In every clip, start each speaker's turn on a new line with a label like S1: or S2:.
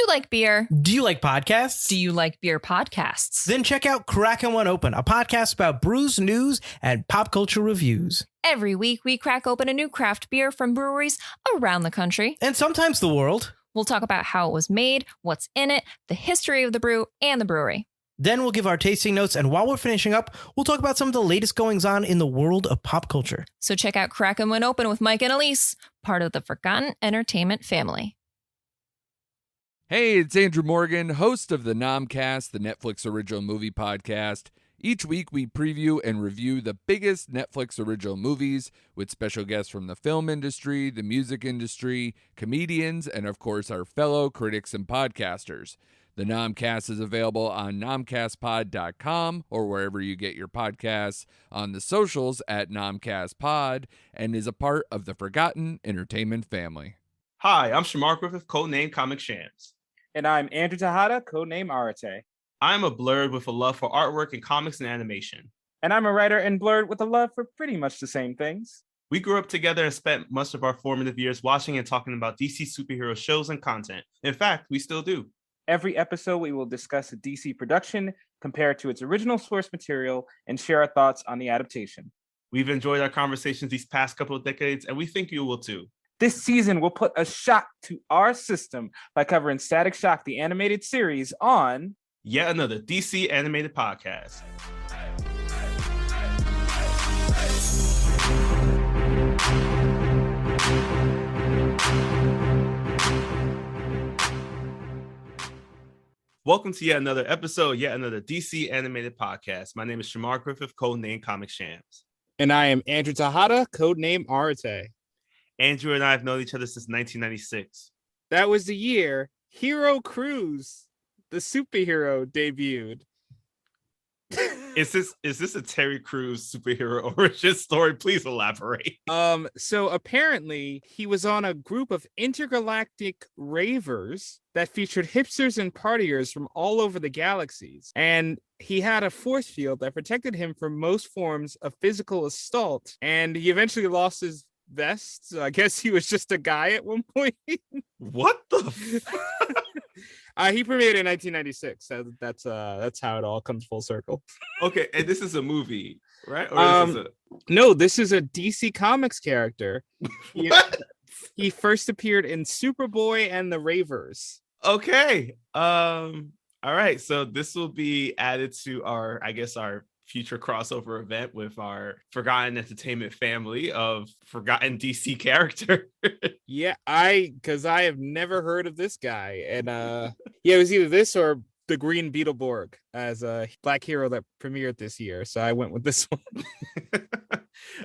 S1: like beer?
S2: Do you like podcasts?
S1: Do you like beer podcasts?
S2: Then check out Crackin' One Open, a podcast about brews, news, and pop culture reviews.
S1: Every week, we crack open a new craft beer from breweries around the country.
S2: And sometimes the world.
S1: We'll talk about how it was made, what's in it, the history of the brew, and the brewery.
S2: Then we'll give our tasting notes, and while we're finishing up, we'll talk about some of the latest goings-on in the world of pop culture.
S1: So check out Crackin' One Open with Mike and Elise, part of the Forgotten Entertainment family.
S3: Hey, it's Andrew Morgan, host of the Nomcast, the Netflix original movie podcast. Each week we preview and review the biggest Netflix original movies with special guests from the film industry, the music industry, comedians, and of course our fellow critics and podcasters. The Nomcast is available on nomcastpod.com or wherever you get your podcasts, on the socials at nomcastpod, and is a part of the Forgotten Entertainment family.
S4: Hi, I'm Shamar Griffith, codename Comic Shams.
S5: And I'm Andrew Tejada, codename Arate.
S4: I'm a blurred with a love for artwork and comics and animation.
S5: And I'm a writer and blurred with a love for pretty much the same things.
S4: We grew up together and spent much of our formative years watching and talking about DC superhero shows and content. In fact, we still do.
S5: Every episode, we will discuss a DC production, compare it to its original source material, and share our thoughts on the adaptation.
S4: We've enjoyed our conversations these past couple of decades, and we think you will too.
S5: This season, we'll put a shock to our system by covering Static Shock, the animated series, on
S4: yet another DC animated podcast. Welcome to yet another episode, yet another DC animated podcast. My name is Shamar Griffith, codename Comic Shams.
S5: And I am Andrew Tejada, codename Arate.
S4: Andrew and I have known each other since 1996.
S5: That was the year Hero Cruz, the superhero, debuted.
S4: Is this a Terry Crews superhero origin story? Please elaborate.
S5: So apparently he was on a group of intergalactic ravers that featured hipsters and partiers from all over the galaxies. And he had a force field that protected him from most forms of physical assault. And he eventually lost his vest. So I guess he was just a guy at one point.
S4: What the
S5: he premiered in 1996. That's how it all comes full circle.
S4: Okay, and this is a movie, right? Or
S5: No, this is a DC Comics character. He first appeared in Superboy and the Ravers.
S4: Okay. All right. So this will be added to our future crossover event with our Forgotten Entertainment family of forgotten DC character.
S5: Yeah, because I have never heard of this guy. And it was either this or the Green Beetleborg as a black hero that premiered this year. So I went with this one.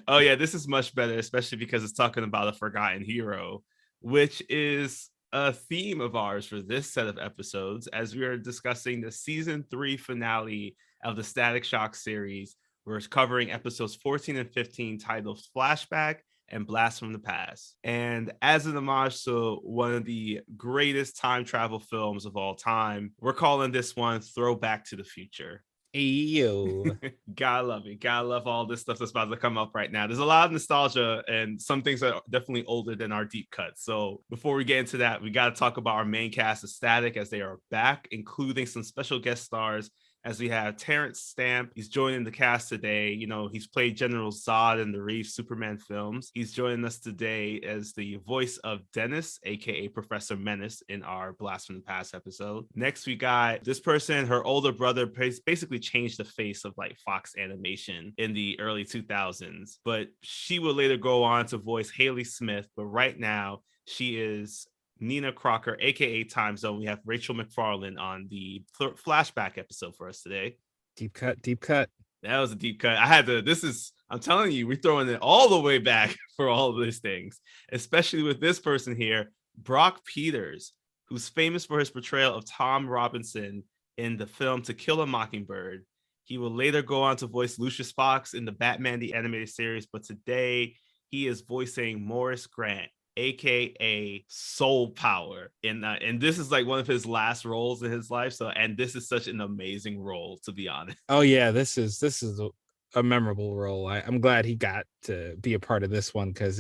S4: Oh yeah, this is much better, especially because it's talking about a forgotten hero, which is a theme of ours for this set of episodes as we are discussing the season 3 finale of the Static Shock series. We're covering episodes 14 and 15 titled Flashback and Blast from the Past. And as an homage to one of the greatest time travel films of all time, we're calling this one Throwback to the Future.
S5: Ew.
S4: Gotta love it. Gotta love all this stuff that's about to come up right now. There's a lot of nostalgia and some things that are definitely older than our deep cuts. So before we get into that, we got to talk about our main cast of Static as they are back, including some special guest stars as we have Terrence Stamp. He's joining the cast today. You know, he's played General Zod in the Reeve Superman films. He's joining us today as the voice of Dennis, aka Professor Menace, in our Blast from the Past episode. Next, we got this person. Her older brother basically changed the face of like Fox Animation in the early 2000s, but she would later go on to voice Haley Smith. But right now, she is Nina Crocker, aka Time Zone. We have Rachel McFarlane on the flashback episode for us today.
S5: Deep cut.
S4: That was a deep cut. I'm telling you, we're throwing it all the way back for all of these things, especially with this person here, Brock Peters, who's famous for his portrayal of Tom Robinson in the film To Kill a Mockingbird. He will later go on to voice Lucius Fox in the Batman the Animated Series, but today he is voicing Morris Grant, aka Soul Power, and this is like one of his last roles in his life. And this is such an amazing role, to be honest.
S5: Oh yeah, this is a memorable role. I'm glad he got to be a part of this one because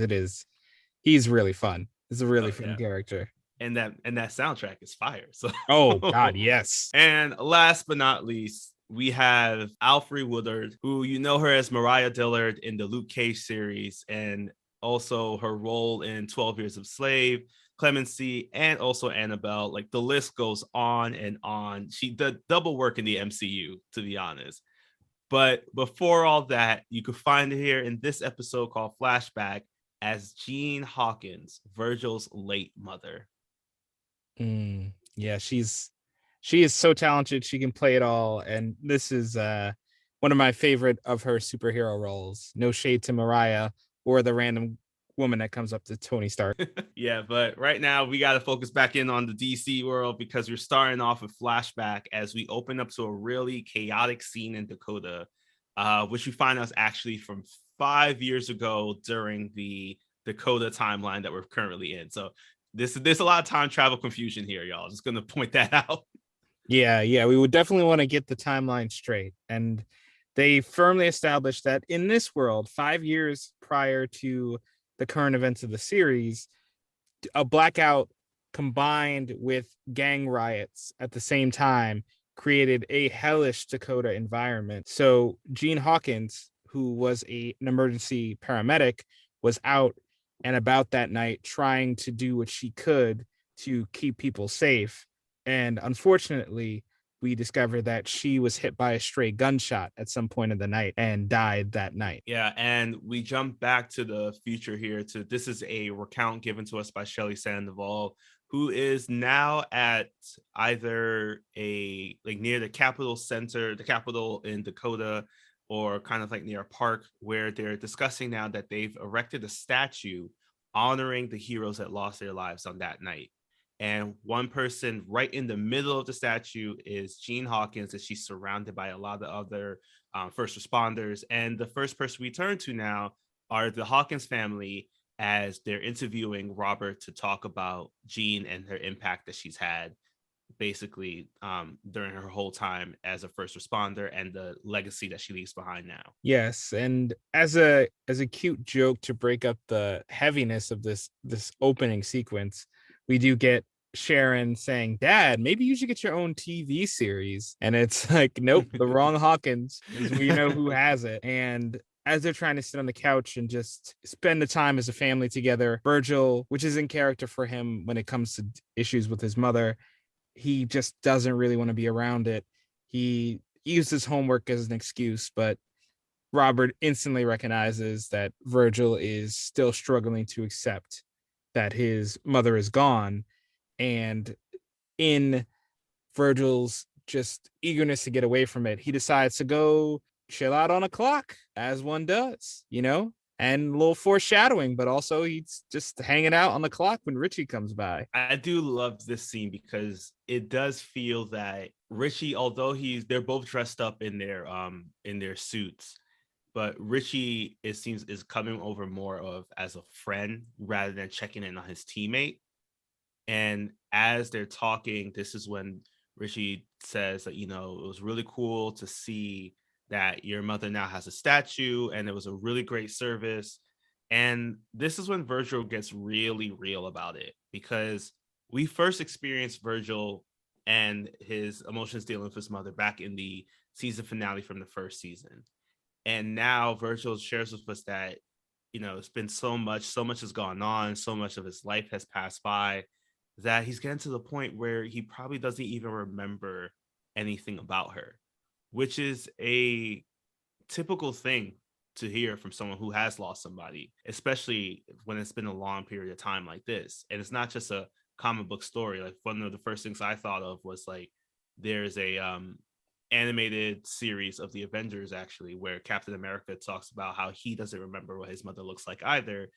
S5: he's really fun. It's a really fun character.
S4: and that soundtrack is fire. So
S5: Oh God, yes.
S4: And last but not least, we have Alfre Woodard, who you know her as Mariah Dillard in the Luke Cage series, and also her role in 12 Years a Slave, Clemency, and also Annabelle. Like the list goes on and on. She did double work in the MCU, to be honest. But before all that, you could find her here in this episode called Flashback as Jean Hawkins, Virgil's late mother.
S5: Yeah, she is so talented. She can play it all, and this is one of my favorite of her superhero roles. No shade to Mariah or the random woman that comes up to Tony Stark.
S4: Yeah, but right now we got to focus back in on the DC world because we're starting off with Flashback as we open up to a really chaotic scene in Dakota, which we find out is actually from 5 years ago during the Dakota timeline that we're currently in. So there's a lot of time travel confusion here, y'all. Just gonna point that out.
S5: Yeah, we would definitely want to get the timeline straight. And they firmly established that in this world, 5 years prior to the current events of the series, a blackout combined with gang riots at the same time created a hellish Dakota environment. So Jean Hawkins, who was an emergency paramedic, was out and about that night trying to do what she could to keep people safe. And unfortunately, we discovered that she was hit by a stray gunshot at some point in the night and died that night.
S4: Yeah, and we jump back to the future here. This is a recount given to us by Shelley Sandoval, who is now at either near the Capitol Center, the Capitol in Dakota, or kind of like near a park where they're discussing now that they've erected a statue honoring the heroes that lost their lives on that night. And one person right in the middle of the statue is Jean Hawkins, and she's surrounded by a lot of other first responders. And the first person we turn to now are the Hawkins family as they're interviewing Robert to talk about Jean and her impact that she's had basically during her whole time as a first responder and the legacy that she leaves behind now.
S5: Yes, and as a cute joke to break up the heaviness of this opening sequence, we do get Sharon saying, "Dad, maybe you should get your own TV series." And it's like, nope, the wrong Hawkins, because we know who has it. And as they're trying to sit on the couch and just spend the time as a family together, Virgil, which is in character for him when it comes to issues with his mother, he just doesn't really want to be around it. He uses homework as an excuse, but Robert instantly recognizes that Virgil is still struggling to accept that his mother is gone. And in Virgil's just eagerness to get away from it, he decides to go chill out on a clock, as one does, and a little foreshadowing, but also he's just hanging out on the clock when Richie comes by.
S4: I do love this scene because it does feel that Richie, although they're both dressed up in their suits, but Richie, it seems, is coming over more of as a friend rather than checking in on his teammate. And as they're talking, this is when Richie says that, it was really cool to see that your mother now has a statue and it was a really great service. And this is when Virgil gets really real about it, because we first experienced Virgil and his emotions dealing with his mother back in the season finale from the first season. And now Virgil shares with us that, it's been so much has gone on, so much of his life has passed by, that he's getting to the point where he probably doesn't even remember anything about her, which is a typical thing to hear from someone who has lost somebody, especially when it's been a long period of time like this. And it's not just a comic book story. Like, one of the first things I thought of was like, there's a animated series of the Avengers, actually, where Captain America talks about how he doesn't remember what his mother looks like either.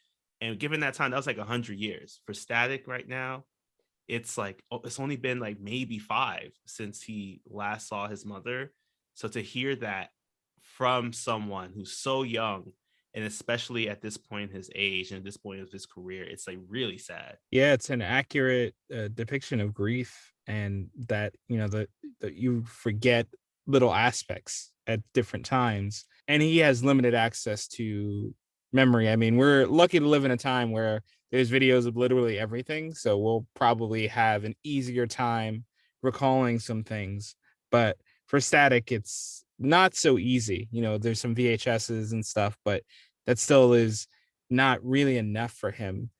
S4: And given that time, that was like 100 years. For Static right now, it's like, it's only been like maybe 5 since he last saw his mother. So to hear that from someone who's so young, and especially at this point in his age and at this point of his career, it's like really sad.
S5: Yeah, it's an accurate depiction of grief, and that, that you forget little aspects at different times. And he has limited access to memory. I mean, we're lucky to live in a time where There's videos of literally everything, so we'll probably have an easier time recalling some things. But for Static, it's not so easy. There's some VHSs and stuff, but that still is not really enough for him.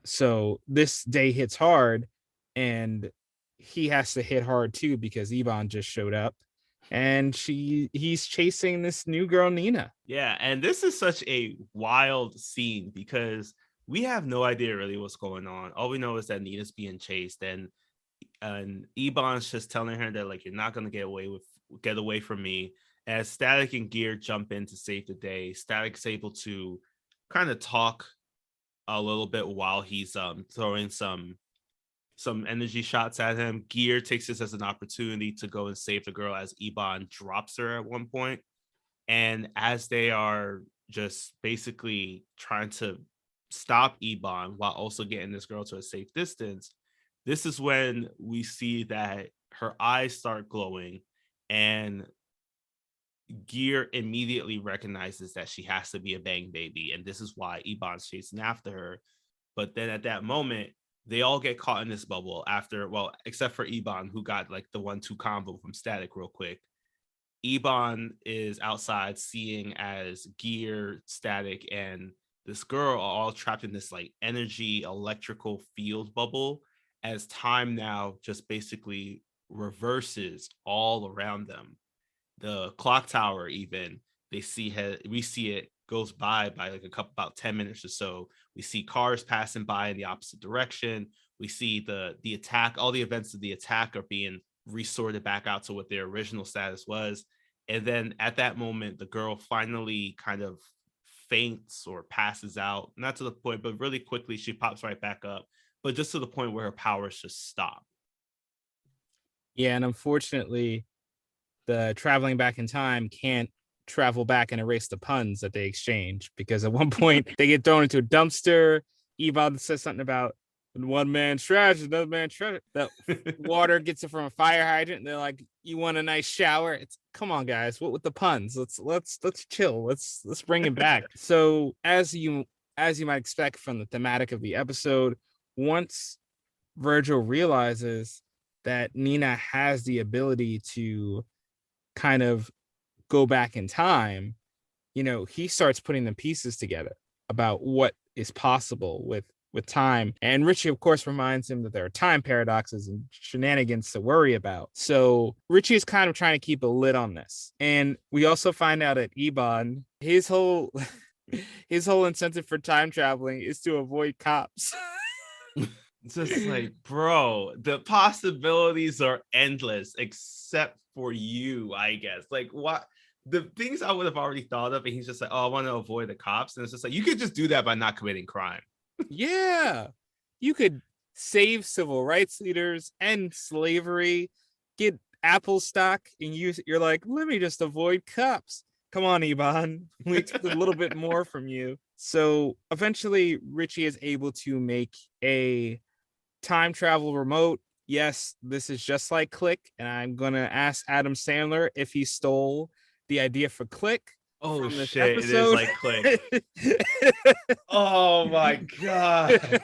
S5: So this day hits hard, and he has to hit hard too because Iban just showed up, and he's chasing this new girl, Nina.
S4: Yeah, and this is such a wild scene because we have no idea really what's going on. All we know is that Nina's being chased, and Ebon's just telling her that like you're not gonna get away from me. As Static and Gear jump in to save the day, Static's able to kind of talk a little bit while he's throwing some energy shots at him. Gear takes this as an opportunity to go and save the girl as Ebon drops her at one point. And as they are just basically trying to stop Ebon while also getting this girl to a safe distance, this is when we see that her eyes start glowing, and Gear immediately recognizes that she has to be a Bang Baby, and this is why Ebon's chasing after her. But then at that moment, they all get caught in this bubble except for Ebon, who got like the 1-2 combo from Static real quick. Ebon is outside seeing as Gear, Static, and this girl are all trapped in this like energy electrical field bubble, as time now just basically reverses all around them. The clock tower, even we see it goes by like about 10 minutes or so. We see cars passing by in the opposite direction. We see the attack, all the events of the attack are being resorted back out to what their original status was. And then at that moment, the girl finally kind of faints or passes out, not to the point, but really quickly she pops right back up, but just to the point where her powers just stop.
S5: Yeah, and unfortunately, the traveling back in time can't travel back and erase the puns that they exchange, because at one point they get thrown into a dumpster. Ebon says something about one man's trash, another man's trash. The water gets it from a fire hydrant, and they're like, "You want a nice shower?" It's come on, guys. What with the puns? Let's chill. Let's bring it back. So as you might expect from the thematic of the episode, once Virgil realizes that Nina has the ability to kind of go back in time, he starts putting the pieces together about what is possible with time. And Richie, of course, reminds him that there are time paradoxes and shenanigans to worry about. So Richie is kind of trying to keep a lid on this. And we also find out that Ebon, his whole incentive for time traveling is to avoid cops.
S4: Just like, bro, the possibilities are endless except for you, I guess. Like, what the things I would have already thought of, and he's just like, oh, I want to avoid the cops. And it's just like, you could just do that by not committing crime.
S5: Yeah, you could save civil rights leaders, end slavery, get Apple stock, and you're like, let me just avoid cops. Come on, Ebon, we expect a little bit more from you. So eventually Richie is able to make a time travel remote. Yes, this is just like Click, and I'm gonna ask Adam Sandler if he stole the idea for Click.
S4: Oh shit, episode. It is like Click. Oh my god.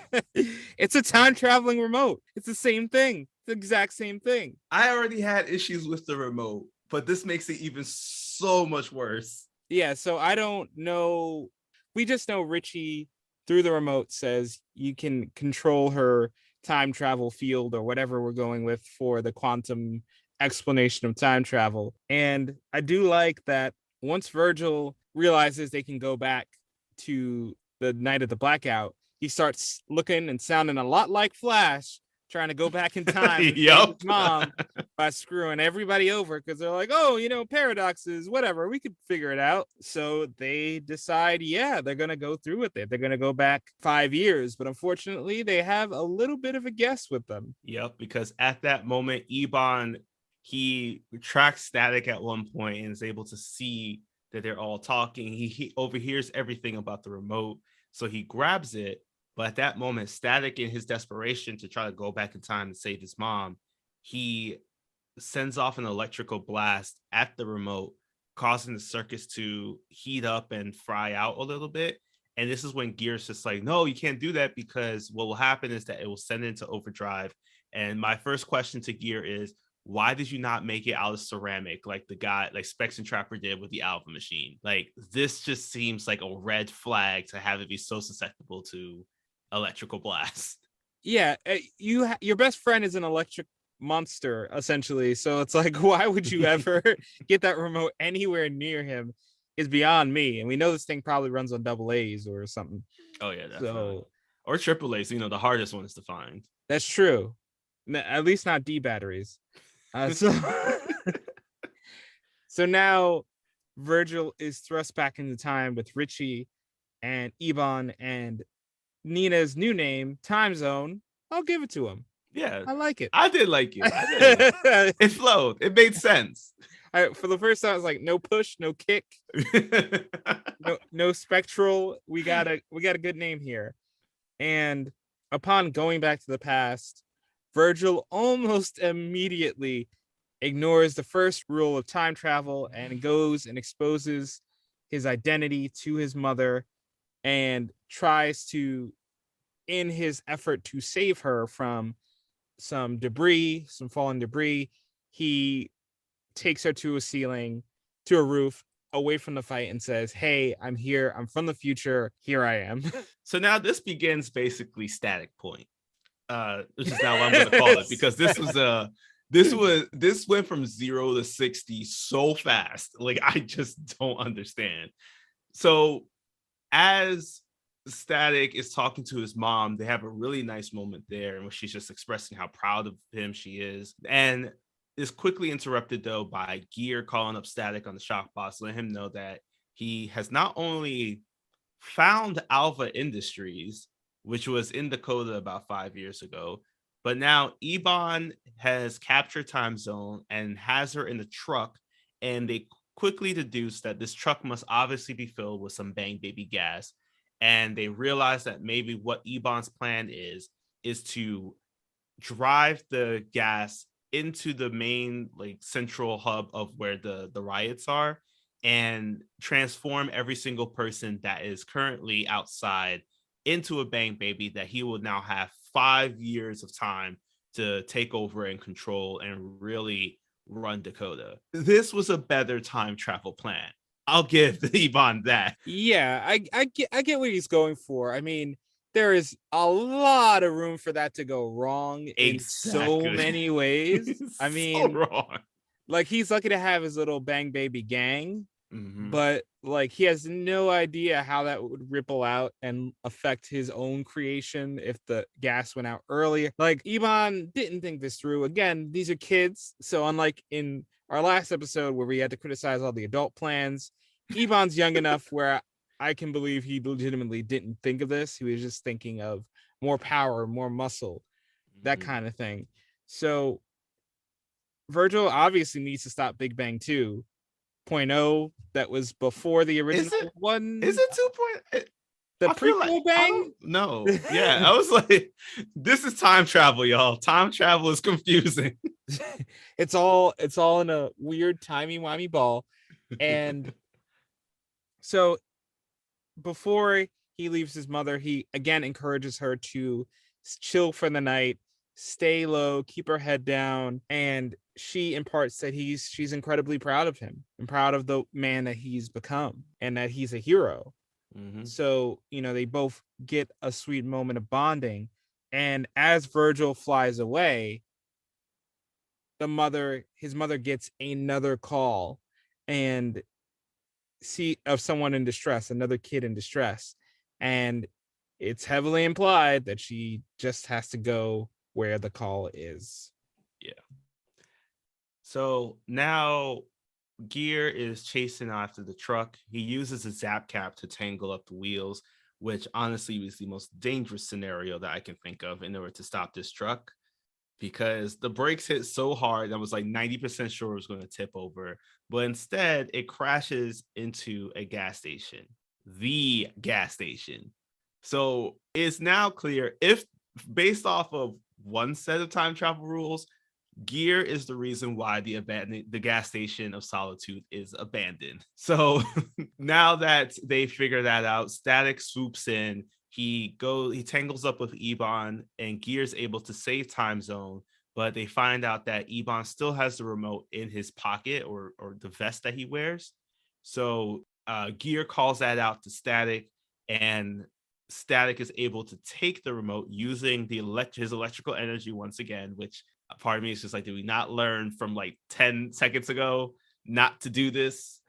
S5: It's a time traveling remote. It's the same thing. It's the exact same thing.
S4: I already had issues with the remote, but this makes it even so much worse.
S5: Yeah, so I don't know. We just know Richie through the remote says you can control her time travel field or whatever we're going with for the quantum explanation of time travel. And I do like that once Virgil realizes they can go back to the night of the blackout, he starts looking and sounding a lot like Flash, trying to go back in time and save his mom by screwing everybody over, because they're like, oh, paradoxes, whatever, we could figure it out. So they decide, yeah, they're going to go through with it. They're going to go back 5 years, but unfortunately they have a little bit of a guess with them.
S4: Yep, because at that moment, Ebon, he tracks Static at one point and is able to see that they're all talking. He overhears everything about the remote, so he grabs it. But at that moment, Static, in his desperation to try to go back in time and save his mom, he sends off an electrical blast at the remote, causing the circuits to heat up and fry out a little bit. And this is when Gear's just like, no, you can't do that, because what will happen is that it will send it into overdrive. And my first question to Gear is, why did you not make it out of ceramic like the guy, like Specs and Trapper did with the Alpha Machine? Like, this just seems like a red flag to have it be so susceptible to electrical blast.
S5: Yeah, your best friend is an electric monster, essentially. So it's like, why would you ever get that remote anywhere near him is beyond me. And we know this thing probably runs on double A's or something.
S4: Oh, yeah, definitely.
S5: So,
S4: or triple A's, the hardest ones to find.
S5: that's true. At least not D batteries. So, so now Virgil is thrust back into time with Richie and Ebon and Nina's new name, Time Zone. I'll give it to him.
S4: Yeah,
S5: I like it.
S4: I did like it. It flowed. It made sense.
S5: For the first time, I was like, no push, no kick, no spectral. We got a good name here. And upon going back to the past, Virgil almost immediately ignores the first rule of time travel and goes and exposes his identity to his mother and tries to, in his effort to save her from some fallen debris, he takes her to a roof away from the fight and says, hey, I'm here. I'm from the future. Here I am.
S4: So now this begins basically Static Point, which is now what I'm going to call it, because this went from 0 to 60 so fast. Like, I just don't understand. So as Static is talking to his mom, they have a really nice moment there in which she's just expressing how proud of him she is, and is quickly interrupted though by Gear calling up Static on the shock box, letting him know that he has not only found Alpha Industries, which was in Dakota about 5 years ago, but now Ebon has captured Time Zone and has her in the truck, and they quickly deduce that this truck must obviously be filled with some Bang Baby gas. And they realize that maybe what Ebon's plan is to drive the gas into the main, like, central hub of where the riots are, and transform every single person that is currently outside into a Bang Baby that he will now have 5 years of time to take over and control and really run Dakota. This was a better time travel plan. I'll give Ebon that.
S5: Yeah, I get what he's going for. I mean, there is a lot of room for that to go wrong in so many ways. I mean,
S4: so wrong.
S5: Like, he's lucky to have his little Bang Baby gang,
S4: Mm-hmm.
S5: but like, he has no idea how that would ripple out and affect his own creation if the gas went out earlier. Like, Ebon didn't think this through. Again, these are kids, so unlike in our last episode where we had to criticize all the adult plans, Ebon's young enough where I can believe he legitimately didn't think of this. He was just thinking of more power, more muscle, that kind of thing. So Virgil obviously needs to stop Big Bang 2.0 that was before the original one.
S4: Is it 2.0?
S5: The prequel Bang?
S4: No. Yeah, I was like, this is time travel, y'all. Time travel is confusing.
S5: It's all in a weird timey-wimey ball. And so before he leaves his mother, he again encourages her to chill for the night, stay low, keep her head down, and she imparts that she's incredibly proud of him and proud of the man that he's become and that he's a hero.
S4: Mm-hmm.
S5: So, they both get a sweet moment of bonding. And as Virgil flies away, his mother gets another call and of someone in distress, another kid in distress. And it's heavily implied that she just has to go where the call is.
S4: Yeah. So now Gear is chasing after the truck. He uses a zap cap to tangle up the wheels, which honestly was the most dangerous scenario that I can think of in order to stop this truck, because the brakes hit so hard I was like 90% sure it was going to tip over, but instead it crashes into a gas station, the gas station. So it's now clear, if based off of one set of time travel rules, Gear is the reason why the gas station of Solitude is abandoned. So now that they figure that out, Static swoops in. He tangles up with Ebon, and Gear's able to save Time Zone. But they find out that Ebon still has the remote in his pocket or the vest that he wears. So Gear calls that out to Static, and Static is able to take the remote using his electrical energy once again, which part of me is just like, did we not learn from like 10 seconds ago not to do this?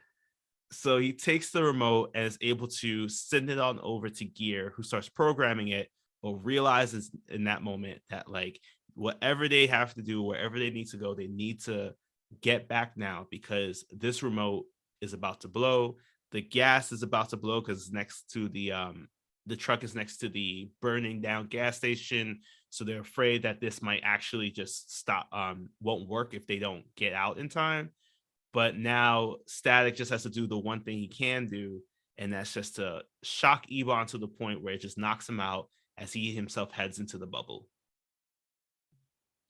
S4: So he takes the remote and is able to send it on over to Gear, who starts programming it, but realizes in that moment that like whatever they have to do, wherever they need to go, they need to get back now because this remote is about to blow. The gas is about to blow because it's next to the truck is next to the burning down gas station. So they're afraid that this might actually just stop, won't work if they don't get out in time. But now Static just has to do the one thing he can do, and that's just to shock Ebon to the point where it just knocks him out as he himself heads into the bubble.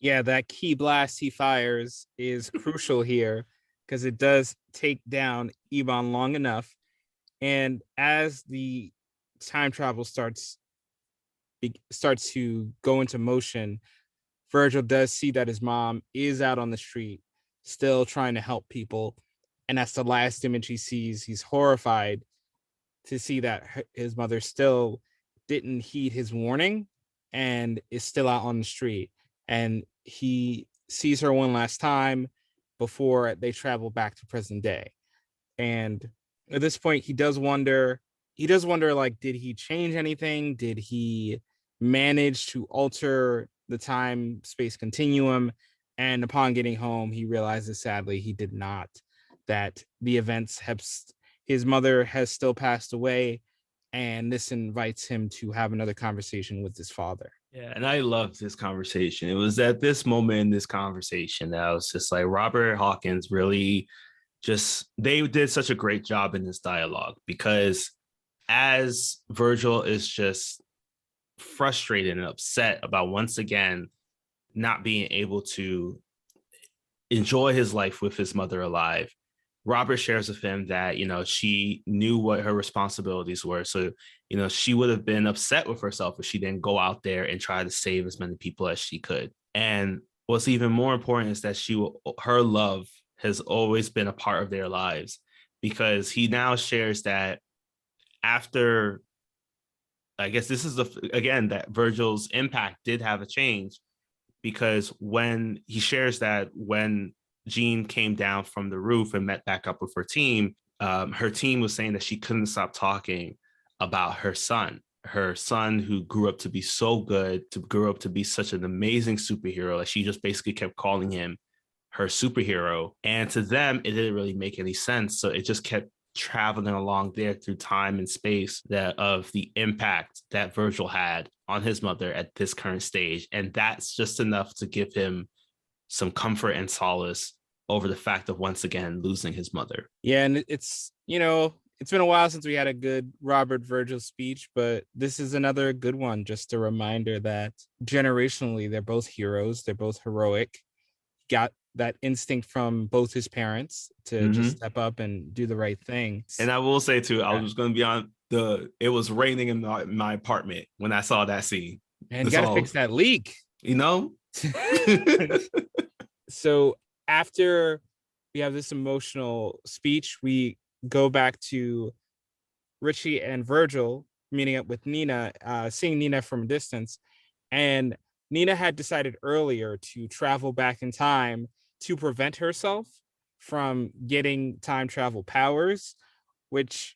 S5: Yeah, that key blast he fires is crucial here because it does take down Ebon long enough. And as the time travel starts to go into motion, Virgil does see that his mom is out on the street still trying to help people, and that's the last image he sees. He's horrified to see that his mother still didn't heed his warning and is still out on the street, and he sees her one last time before they travel back to present day. And at this point he does wonder like, did he change anything? Did he manage to alter the time space continuum? And upon getting home, he realizes sadly he did not, that the events have, his mother has still passed away, and this invites him to have another conversation with his father.
S4: Yeah, and I loved this conversation. It was at this moment in this conversation that I was just like, Robert Hawkins really they did such a great job in this dialogue, because as Virgil is just frustrated and upset about once again not being able to enjoy his life with his mother alive, Robert shares with him that, she knew what her responsibilities were. So, she would have been upset with herself if she didn't go out there and try to save as many people as she could. And what's even more important is that her love has always been a part of their lives, because he now shares that after, I guess this is that Virgil's impact did have a change, because when he shares that when Jean came down from the roof and met back up with her team was saying that she couldn't stop talking about her son who grew up to be so good, grew up to be such an amazing superhero. Like, she just basically kept calling him her superhero. And to them, it didn't really make any sense. So it just kept traveling along there through time and space of the impact that Virgil had on his mother at this current stage. And that's just enough to give him some comfort and solace over the fact of once again losing his mother.
S5: Yeah, and it's been a while since we had a good Robert Virgil speech, but this is another good one. Just a reminder that generationally, they're both heroes. They're both heroic. Got that instinct from both his parents to just step up and do the right thing.
S4: And I will say too, I was going to be on it was raining in my apartment when I saw that scene.
S5: And you got to fix that leak. So after we have this emotional speech, we go back to Richie and Virgil meeting up with Nina, seeing Nina from a distance. And Nina had decided earlier to travel back in time to prevent herself from getting time travel powers, which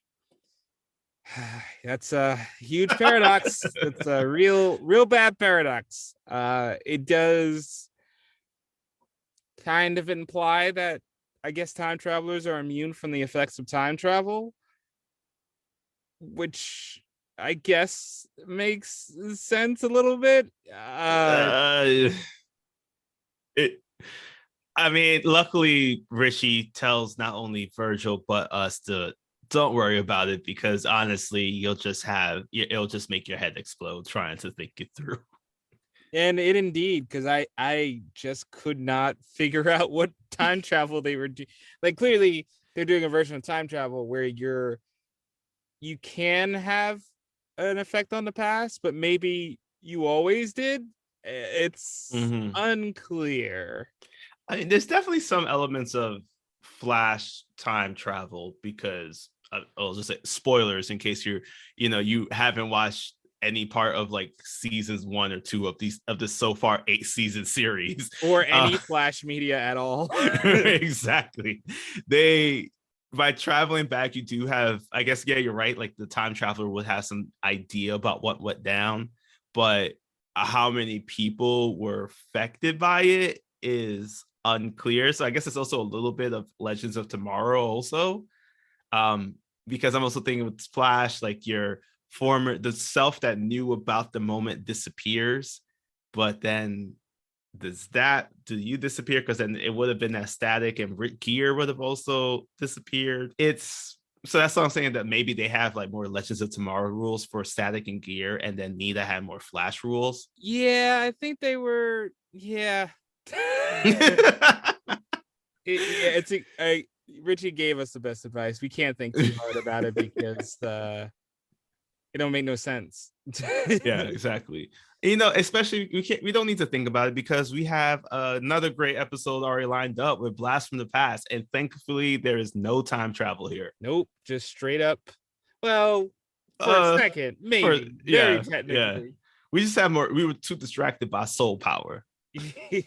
S5: that's a huge paradox. It's a real bad paradox. It does kind of imply that, I guess, time travelers are immune from the effects of time travel, which I guess makes sense a little bit.
S4: Luckily Richie tells not only Virgil but us to don't worry about it, because honestly it'll just make your head explode trying to think it through.
S5: And it indeed, because I just could not figure out what time travel they were doing. Like, clearly they're doing a version of time travel where you can have an effect on the past, but maybe you always did. It's
S4: Mhm.
S5: unclear.
S4: I mean, there's definitely some elements of Flash time travel because I'll just say spoilers in case you haven't watched any part of like seasons 1 or 2 of this so far 8-season series
S5: Or any Flash media at all.
S4: exactly. They by traveling back, you do have, I guess, yeah, you're right. Like the time traveler would have some idea about what went down, but how many people were affected by it is unclear. So I guess it's also a little bit of Legends of Tomorrow also. Because I'm also thinking with Flash, like the self that knew about the moment disappears, but then do you disappear? Because then it would have been that static and gear would have also disappeared. So that's what I'm saying, that maybe they have like more Legends of Tomorrow rules for static and gear, and then Nita had more Flash rules.
S5: Yeah, I think they were. Yeah. Richie gave us the best advice. We can't think too hard about it because it don't make no sense.
S4: Yeah, exactly. Especially we don't need to think about it because we have another great episode already lined up with Blast from the Past, and thankfully there is no time travel here.
S5: Nope, just straight up. Well, for a second, maybe. Very technically.
S4: Yeah. We just have more. We were too distracted by soul power.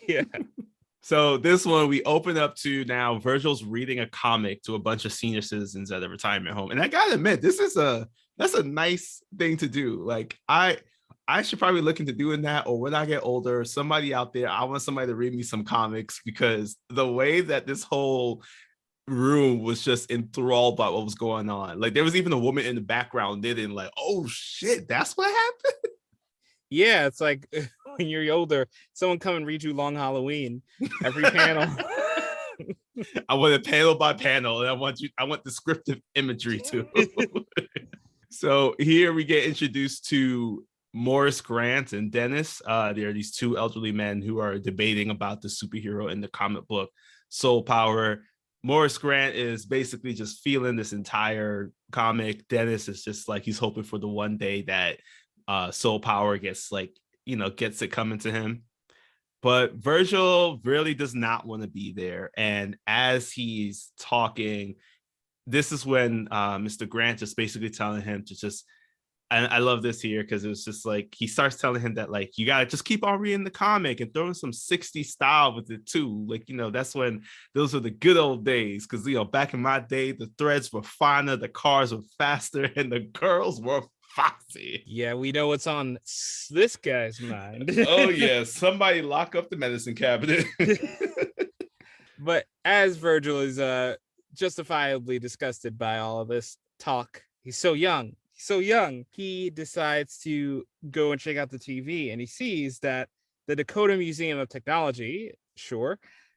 S5: Yeah.
S4: So this one, we open up to now Virgil's reading a comic to a bunch of senior citizens at a retirement home. And I gotta admit, that's a nice thing to do. Like I should probably look into doing that, or when I get older, somebody out there, I want somebody to read me some comics, because the way that this whole room was just enthralled by what was going on. Like there was even a woman in the background knitting, like, oh shit, that's what happened.
S5: Yeah, it's like when you're older, someone come and read you Long Halloween every panel.
S4: I want it panel by panel, and I want descriptive imagery too. So here we get introduced to Morris Grant and Dennis. There are these two elderly men who are debating about the superhero in the comic book Soul Power. Morris Grant is basically just feeling this entire comic. Dennis is just like, he's hoping for the one day that Soul Power gets it coming to him. But Virgil really does not want to be there. And as he's talking, this is when Mr. Grant is basically telling him to just, and I love this here because it was just like, he starts telling him that like, you got to just keep on reading the comic and throwing some 60s style with it too. Like, that's when those were the good old days. Because, back in my day, the threads were finer, the cars were faster, and the girls were foxy.
S5: Yeah, we know what's on this guy's mind.
S4: Oh, yeah. Somebody lock up the medicine cabinet.
S5: But as Virgil is justifiably disgusted by all of this talk, he's so young. He decides to go and check out the TV, and he sees that the Dakota Museum of Technology,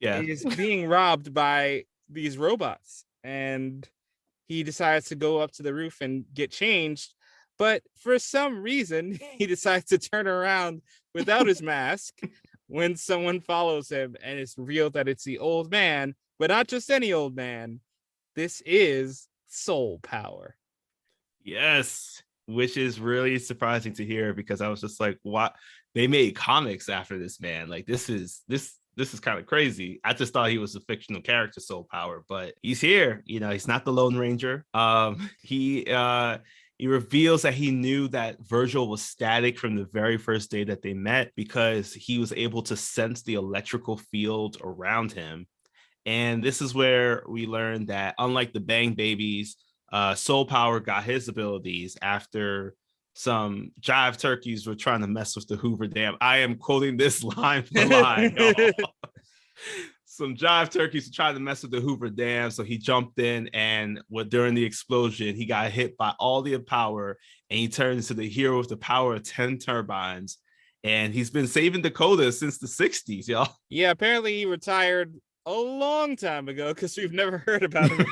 S5: is being robbed by these robots. And he decides to go up to the roof and get changed. But for some reason, he decides to turn around without his mask when someone follows him, and it's revealed that it's the old man, but not just any old man. This is Soul Power.
S4: Yes, which is really surprising to hear, because I was just like, what? They made comics after this man. Like this is kind of crazy. I just thought he was a fictional character, Soul Power, but he's here. He's not the Lone Ranger. He reveals that he knew that Virgil was static from the very first day that they met, because he was able to sense the electrical field around him. And this is where we learn that, unlike the Bang Babies, Soul Power got his abilities after some jive turkeys were trying to mess with the Hoover Dam. I am quoting this line for line. Some jive turkeys were trying to mess with the Hoover Dam, so he jumped in, and during the explosion, he got hit by all the power, and he turned into the hero with the power of 10 turbines. And he's been saving Dakota since the 60s, y'all.
S5: Yeah, apparently he retired a long time ago, because we've never heard about him.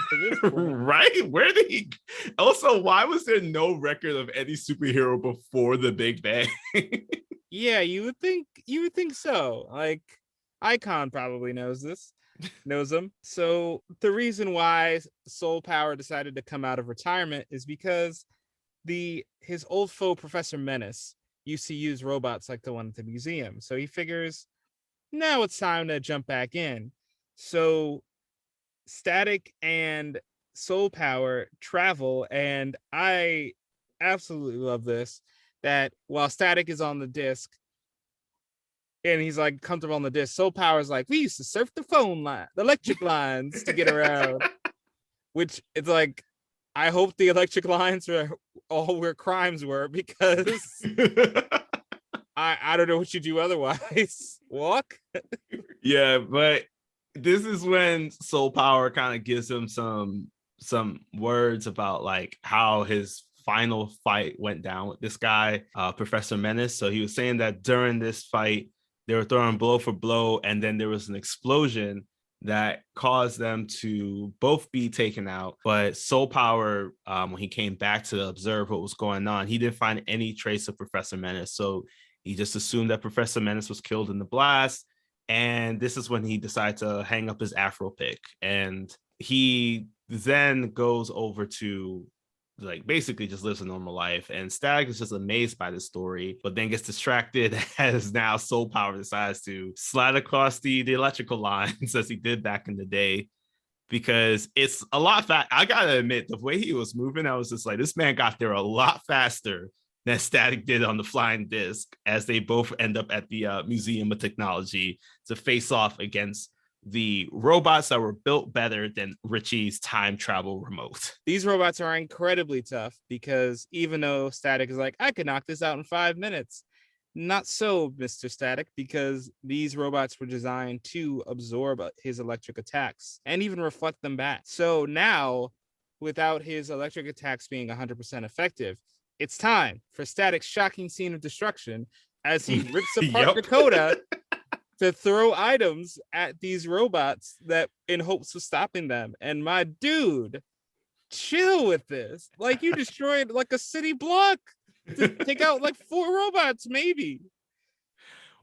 S4: Right? Where did he? Also, why was there no record of any superhero before the Big Bang?
S5: Yeah, you would think so. Like Icon probably knows him. So the reason why Soul Power decided to come out of retirement is because his old foe Professor Menace used to use robots like the one at the museum. So he figures now it's time to jump back in. So Static and Soul Power travel, and I absolutely love this. That while Static is on the disc and he's like comfortable on the disc, Soul Power is like, we used to surf the the electric lines to get around. Which it's like, I hope the electric lines are all where crimes were, because I don't know what you do otherwise. Walk?
S4: Yeah, but this is when Soul Power kind of gives him some words about like how his final fight went down with this guy, Professor Menace. So he was saying that during this fight, they were throwing blow for blow, and then there was an explosion that caused them to both be taken out. But Soul Power, when he came back to observe what was going on, he didn't find any trace of Professor Menace. So he just assumed that Professor Menace was killed in the blast. And this is when he decided to hang up his Afro pick. And he then goes over to like basically just lives a normal life. And Static is just amazed by this story, but then gets distracted as now Soul Power decides to slide across the electrical lines as he did back in the day. Because it's a lot fast. I gotta admit, the way he was moving, I was just like, this man got there a lot faster than Static did on the flying disc, as they both end up at the Museum of Technology to face off against the robots that were built better than Richie's time travel remote.
S5: These robots are incredibly tough, because even though Static is like, I could knock this out in 5 minutes, not so, Mr. Static, because these robots were designed to absorb his electric attacks and even reflect them back. So now, without his electric attacks being 100% effective, it's time for Static's shocking scene of destruction as he rips apart Dakota to throw items at these robots that in hopes of stopping them. And my dude, chill with this. Like, you destroyed like a city block to take out like 4 robots, maybe.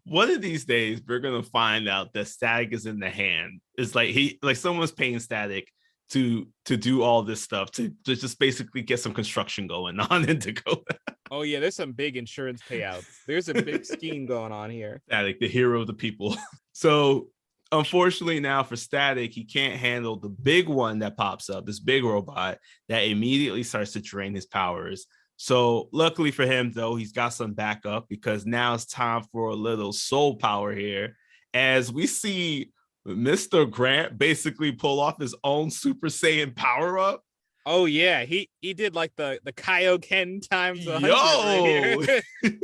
S4: One of these days, we're gonna find out that Static is in the hand. It's like someone's paying Static to do all this stuff, to just basically get some construction going on in Dakota.
S5: Oh yeah, there's some big insurance payouts. There's a big scheme going on here.
S4: Static, the hero of the people. So unfortunately now for Static, he can't handle the big one that pops up, this big robot that immediately starts to drain his powers. So luckily for him, though, he's got some backup, because now it's time for a little Soul Power here, as we see Mr. Grant basically pull off his own Super Saiyan power up.
S5: Oh yeah, he did like the Kaioken times 100
S4: Yo,
S5: right here.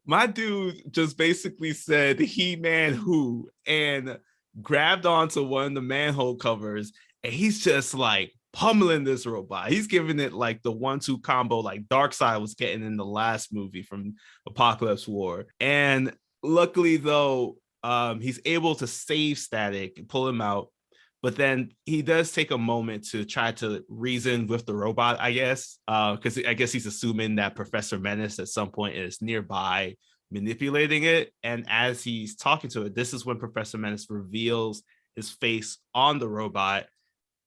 S4: My dude just basically said He-Man who, and grabbed onto one of the manhole covers, and he's just like pummeling this robot. He's giving it like the 1-2 combo like Darkseid was getting in the last movie from Apocalypse War. And luckily though, he's able to save Static and pull him out. But then he does take a moment to try to reason with the robot, I guess, because I guess he's assuming that Professor Menace at some point is nearby manipulating it. And as he's talking to it, this is when Professor Menace reveals his face on the robot,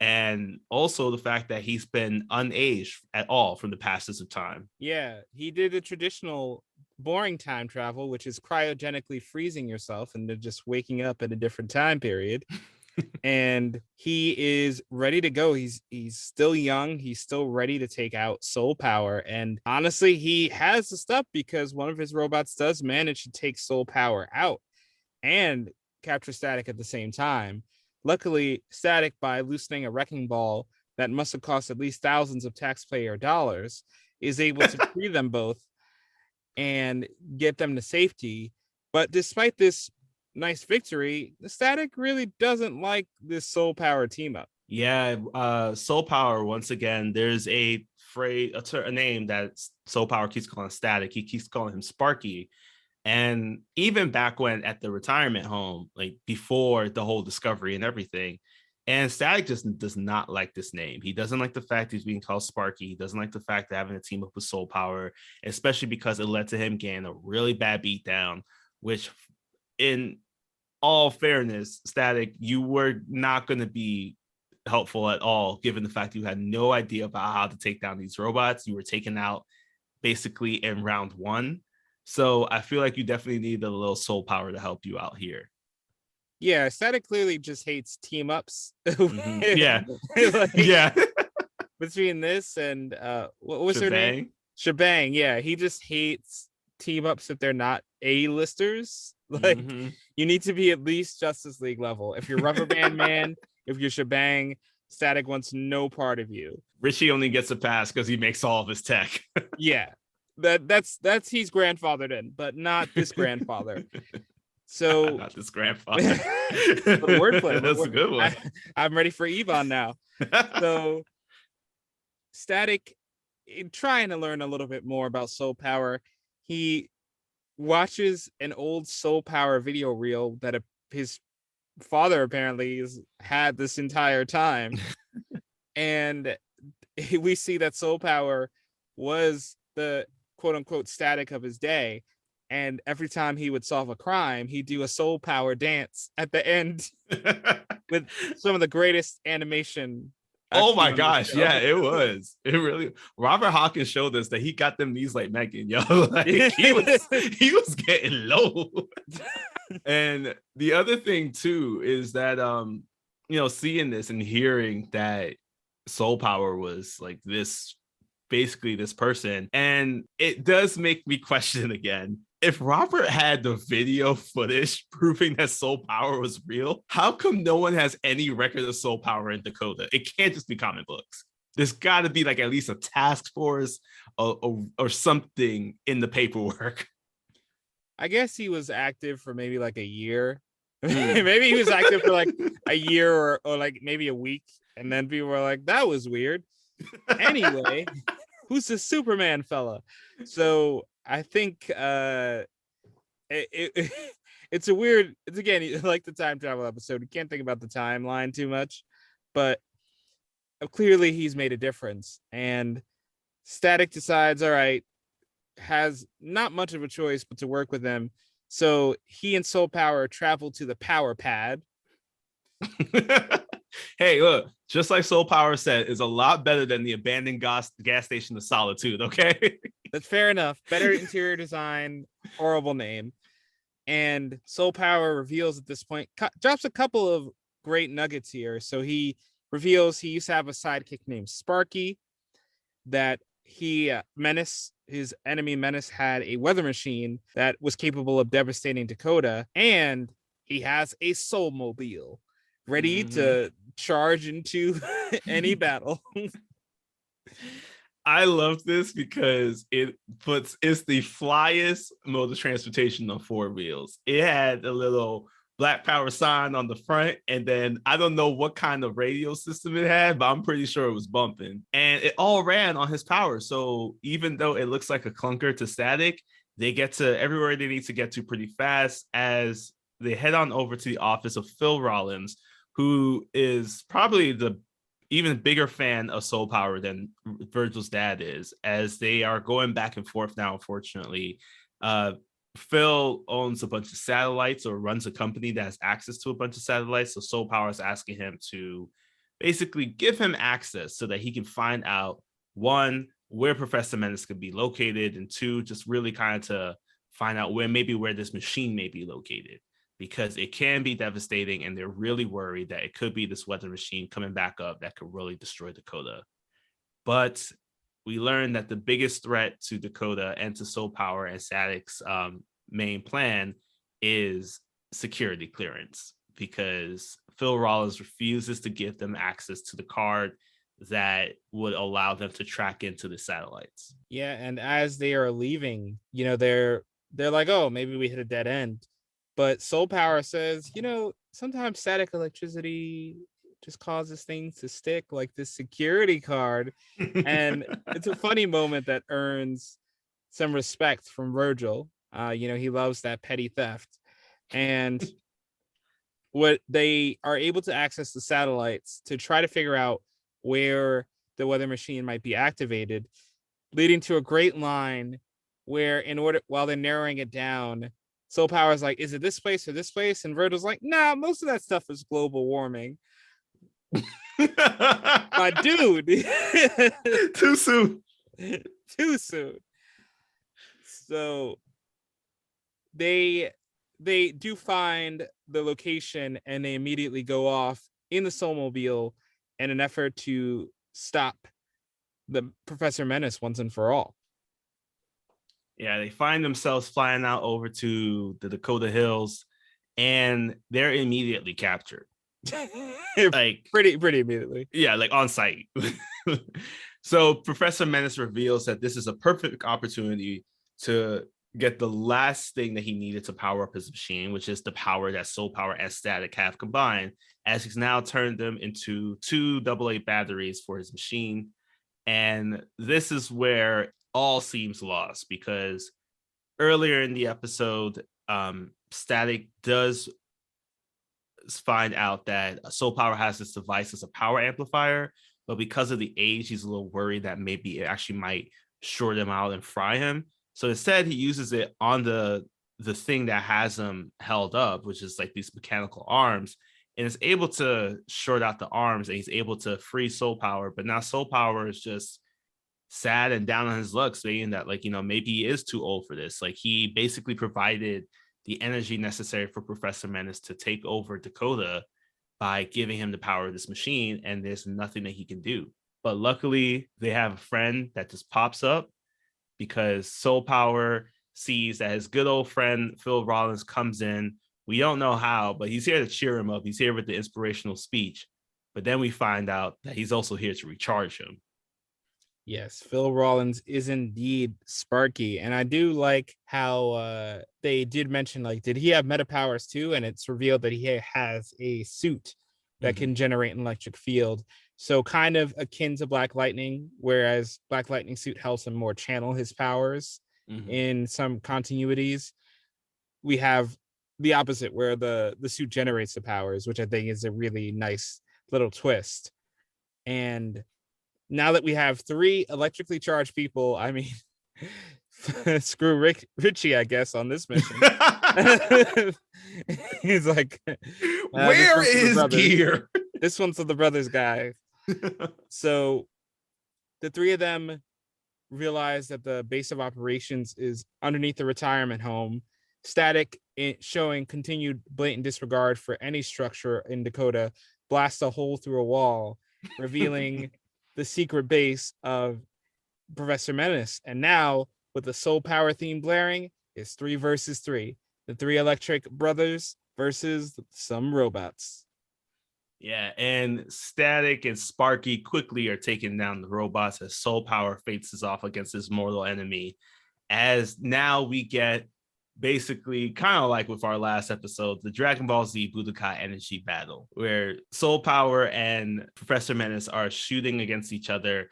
S4: and also the fact that he's been unaged at all from the passage of time.
S5: Yeah, he did a traditional boring time travel, which is cryogenically freezing yourself and then just waking up at a different time period. And he is ready to go. He's still young. He's still ready to take out Soul Power. And honestly, he has the stuff, because one of his robots does manage to take Soul Power out and capture Static at the same time. Luckily, Static, by loosening a wrecking ball that must have cost at least thousands of taxpayer dollars, is able to free them both and get them to safety. But despite this nice victory, the Static really doesn't like this Soul Power team up.
S4: Yeah, Soul Power, once again, there's a phrase, a name that Soul Power keeps calling Static. He keeps calling him Sparky. And even back when at the retirement home, like before the whole discovery and everything, And Static just does not like this name. He doesn't like the fact he's being called Sparky. He doesn't like the fact that having a team up with Soul Power, especially because it led to him getting a really bad beatdown, which in all fairness, Static, you were not going to be helpful at all, given the fact you had no idea about how to take down these robots. You were taken out basically in round 1. So I feel like you definitely need a little Soul Power to help you out here.
S5: Yeah, Static clearly just hates team ups.
S4: Mm-hmm. Yeah.
S5: Like,
S4: yeah.
S5: between this and what was her name? Shebang. Yeah, he just hates team ups if they're not A-listers. Like, you need to be at least Justice League level. If you're Rubber Band Man, if you're Shebang, Static wants no part of you.
S4: Richie only gets a pass because he makes all of his tech.
S5: Yeah, that's he's grandfathered in, but not this grandfather. So
S4: not this grandfather.
S5: Wordplay.
S4: That's a good one.
S5: I'm ready for Yvonne now. So Static, trying to learn a little bit more about Soul Power, he watches an old Soul Power video reel that his father apparently has had this entire time. And we see that Soul Power was the quote unquote Static of his day. And every time he would solve a crime, he'd do a Soul Power dance at the end with some of the greatest animation.
S4: Oh my gosh. Yeah, it was. It really. Robert Hawkins showed us that he got them knees like Megan, yo. Like, he was getting low. And the other thing too is that seeing this and hearing that Soul Power was like this, basically this person, and it does make me question again. If Robert had the video footage proving that Soul Power was real, how come no one has any record of Soul Power in Dakota? It can't just be comic books. There's got to be like at least a task force or something in the paperwork.
S5: I guess he was active for maybe like a year. Maybe he was active for like a year or like maybe a week. And then people were like, that was weird. Anyway, who's the Superman fella? So I think it's a weird, it's again, like the time travel episode. You can't think about the timeline too much, but clearly he's made a difference. And Static decides, all right, has not much of a choice but to work with him. So he and Soul Power travel to the Power Pad.
S4: Hey, look, just like Soul Power said, is a lot better than the abandoned gas station of Solitude, okay?
S5: That's fair enough. Better interior design, horrible name. And Soul Power reveals at this point, drops a couple of great nuggets here. So he reveals he used to have a sidekick named Sparky, that his enemy Menace had a weather machine that was capable of devastating Dakota, and he has a Soul Mobile ready to charge into any battle.
S4: I love this because it's the flyest mode of transportation on 4 wheels. It had a little Black Power sign on the front, and then I don't know what kind of radio system it had, but I'm pretty sure it was bumping, and it all ran on his power. So even though it looks like a clunker to Static, they get to everywhere they need to get to pretty fast as they head on over to the office of Phil Rollins, who is probably the even bigger fan of Soul Power than Virgil's dad is, as they are going back and forth now. Unfortunately, Phil owns a bunch of satellites or runs a company that has access to a bunch of satellites. So Soul Power is asking him to basically give him access so that he can find out, 1, where Professor Menace could be located, and 2, just really kind of to find out where this machine may be located, because it can be devastating, and they're really worried that it could be this weather machine coming back up that could really destroy Dakota. But we learned that the biggest threat to Dakota and to Soul Power and Static's main plan is security clearance, because Phil Rollins refuses to give them access to the card that would allow them to track into the satellites.
S5: Yeah, and as they are leaving, they're like, oh, maybe we hit a dead end. But Soul Power says, sometimes static electricity just causes things to stick, like this security card. And it's a funny moment that earns some respect from Virgil. He loves that petty theft. And what they are able to access the satellites to try to figure out where the weather machine might be activated, leading to a great line where while they're narrowing it down, Soul Power's like, is it this place or this place? And Virgil's like, nah, most of that stuff is global warming. My dude.
S4: Too soon.
S5: Too soon. So they do find the location and they immediately go off in the Soulmobile in an effort to stop the Professor Menace once and for all.
S4: Yeah, they find themselves flying out over to the Dakota Hills, and they're immediately captured. Like
S5: pretty immediately.
S4: Yeah, like on site. So Professor Menace reveals that this is a perfect opportunity to get the last thing that he needed to power up his machine, which is the power that Soul Power and Static have combined, as he's now turned them into 2 AA batteries for his machine. And this is where all seems lost, because earlier in the episode, Static does find out that Soul Power has this device as a power amplifier, but because of the age, he's a little worried that maybe it actually might short him out and fry him. So instead, he uses it on the thing that has him held up, which is like these mechanical arms, and is able to short out the arms, and he's able to free Soul Power. But now Soul Power is just sad and down on his luck, saying that, like, maybe he is too old for this. Like, he basically provided the energy necessary for Professor Menace to take over Dakota by giving him the power of this machine, and there's nothing that he can do. But luckily, they have a friend that just pops up, because Soul Power sees that his good old friend Phil Rollins comes in. We don't know how, but he's here to cheer him up. He's here with the inspirational speech. But then we find out that he's also here to recharge him.
S5: Yes, Phil Rollins is indeed Sparky. And I do like how they did mention, like, did he have meta powers too? And it's revealed that he has a suit that can generate an electric field. So kind of akin to Black Lightning, whereas Black Lightning suit helps him more channel his powers in some continuities. We have the opposite, where the suit generates the powers, which I think is a really nice little twist. And now that we have 3 electrically charged people, I mean, screw Richie, I guess, on this mission. He's like,
S4: where is Gear?
S5: This one's for the brothers guy. So the 3 of them realize that the base of operations is underneath the retirement home. Static, showing continued blatant disregard for any structure in Dakota, blasts a hole through a wall, revealing the secret base of Professor Menace. And now, with the Soul Power theme blaring, it's 3 versus 3. The 3 electric brothers versus some robots.
S4: Yeah, and Static and Sparky quickly are taking down the robots as Soul Power faces off against his mortal enemy. As now we get basically kind of like with our last episode, the Dragon Ball Z Budokai energy battle, where Soul Power and Professor Menace are shooting against each other.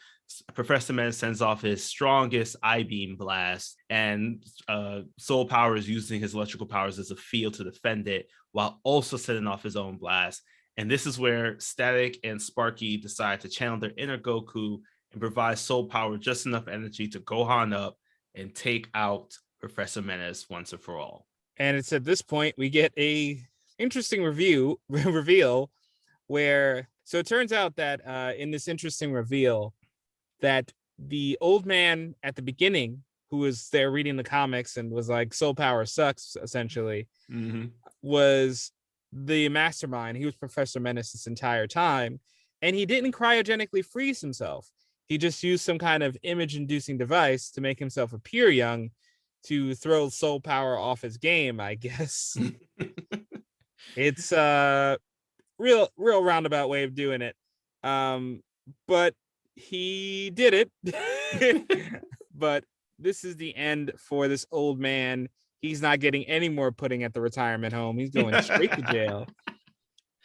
S4: Professor Menace sends off his strongest I-beam blast, and Soul Power is using his electrical powers as a field to defend it, while also setting off his own blast. And this is where Static and Sparky decide to channel their inner Goku and provide Soul Power just enough energy to Gohan up and take out Professor Menace once and for all.
S5: And it's at this point we get a interesting reveal where, so it turns out that in this interesting reveal that the old man at the beginning, who was there reading the comics and was like, Soul Power sucks, essentially, was the mastermind. He was Professor Menace this entire time, and he didn't cryogenically freeze himself. He just used some kind of image-inducing device to make himself appear young, to throw Soul Power off his game, I guess. It's a real roundabout way of doing it. But he did it. But this is the end for this old man. He's not getting any more pudding at the retirement home. He's going straight to jail.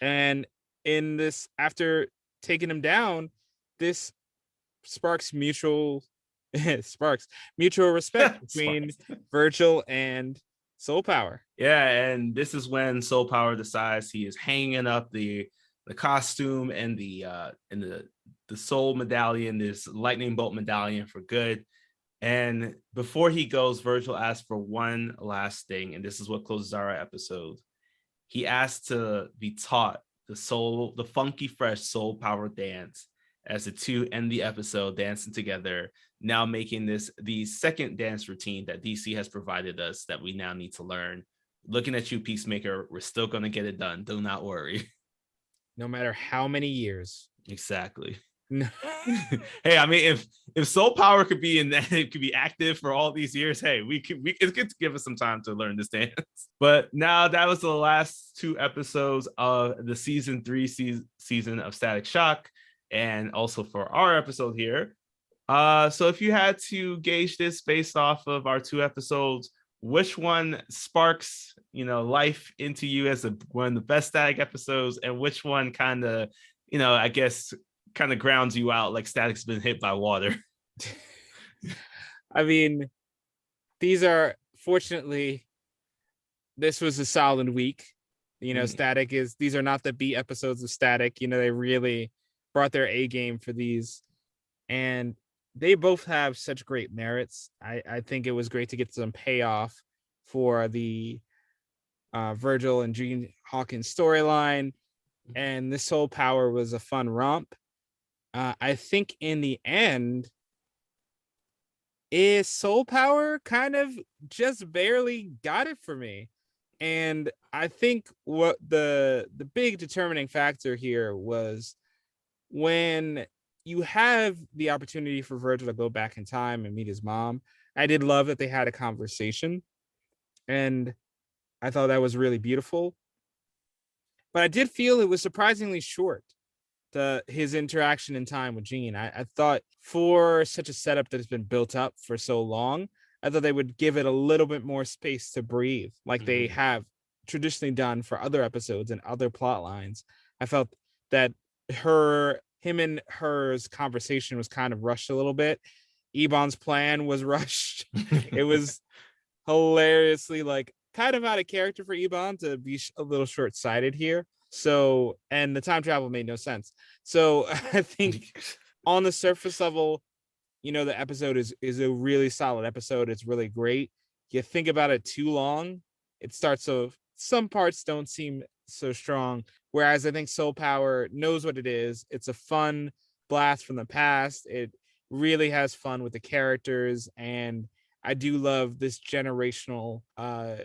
S5: And in this, after taking him down, this sparks mutual respect between Virgil and Soul Power.
S4: Yeah, and this is when Soul Power decides he is hanging up the costume and the soul medallion, this lightning bolt medallion for good. And before he goes, Virgil asks for one last thing, and this is what closes our episode. He asked to be taught the funky fresh Soul Power dance as the two end the episode dancing together, now making this the second dance routine that DC has provided us that we now need to learn. Looking at you, Peacemaker, we're still going to get it done. Do not worry.
S5: No matter how many years.
S4: Exactly.
S5: No.
S4: Hey, I mean, if Soul Power could be it could be active for all these years, hey, it's good to give us some time to learn this dance. But now that was the last 2 episodes of the season 3 season of Static Shock, and also for our episode here. So if you had to gauge this based off of our 2 episodes, which one sparks, life into you as one of the best Static episodes, and which one kind of, I guess, kind of grounds you out like Static's been hit by water?
S5: I mean, fortunately, this was a solid week. Static these are not the B episodes of Static. They really brought their A game for these, and they both have such great merits. I think it was great to get some payoff for the Virgil and Gene Hawkins storyline, and this Soul Power was a fun romp. I think in the end, is Soul Power kind of just barely got it for me. And I think what the big determining factor here was when you have the opportunity for Virgil to go back in time and meet his mom. I did love that they had a conversation, and I thought that was really beautiful. But I did feel it was surprisingly short, his interaction in time with Gene. I thought for such a setup that has been built up for so long, I thought they would give it a little bit more space to breathe, like they have traditionally done for other episodes and other plot lines. I felt that him and her's conversation was kind of rushed a little bit. Ebon's plan was rushed. It was hilariously kind of out of character for Ebon to be a little short-sighted here. So, and the time travel made no sense. So I think on the surface level, the episode is a really solid episode. It's really great. You think about it too long, it starts so some parts don't seem so strong. Whereas I think Soul Power knows what it is. It's a fun blast from the past. It really has fun with the characters, and I do love this generational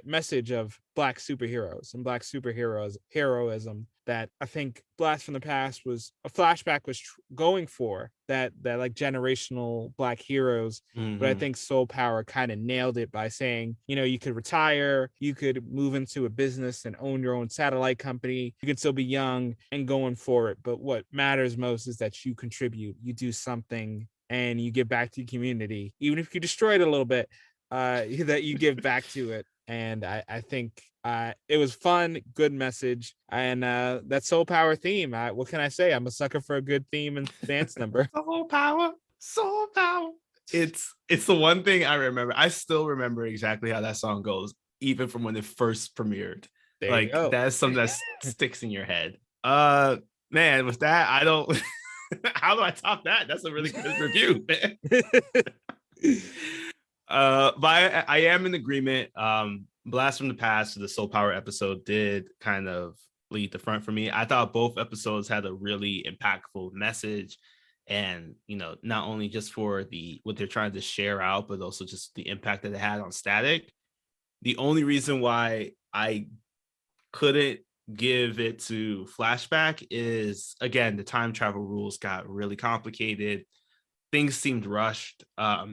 S5: message of Black superheroes and Black superheroes heroism that I think Blast from the Past was a flashback was going for, that like generational Black heroes. But I think Soul Power kind of nailed it by saying, you could retire, you could move into a business and own your own satellite company, you can still be young and going for it. But what matters most is that you contribute, you do something, and you give back to the community, even if you destroy it a little bit, that you give back to it. And I think it was fun, good message, and that Soul Power theme. What can I say? I'm a sucker for a good theme and dance number.
S4: Soul Power, Soul Power. It's the one thing I remember. I still remember exactly how that song goes, even from when it first premiered. That's something that sticks in your head. Man, with that, I don't. How do I top that? That's a really good review, man. But I am in agreement. Blast from the Past to the Soul Power episode did kind of lead the front for me. I thought both episodes had a really impactful message, and not only just for what they're trying to share out, but also just the impact that it had on Static. The only reason why I couldn't give it to Flashback is, again, the time travel rules got really complicated. Things seemed rushed. I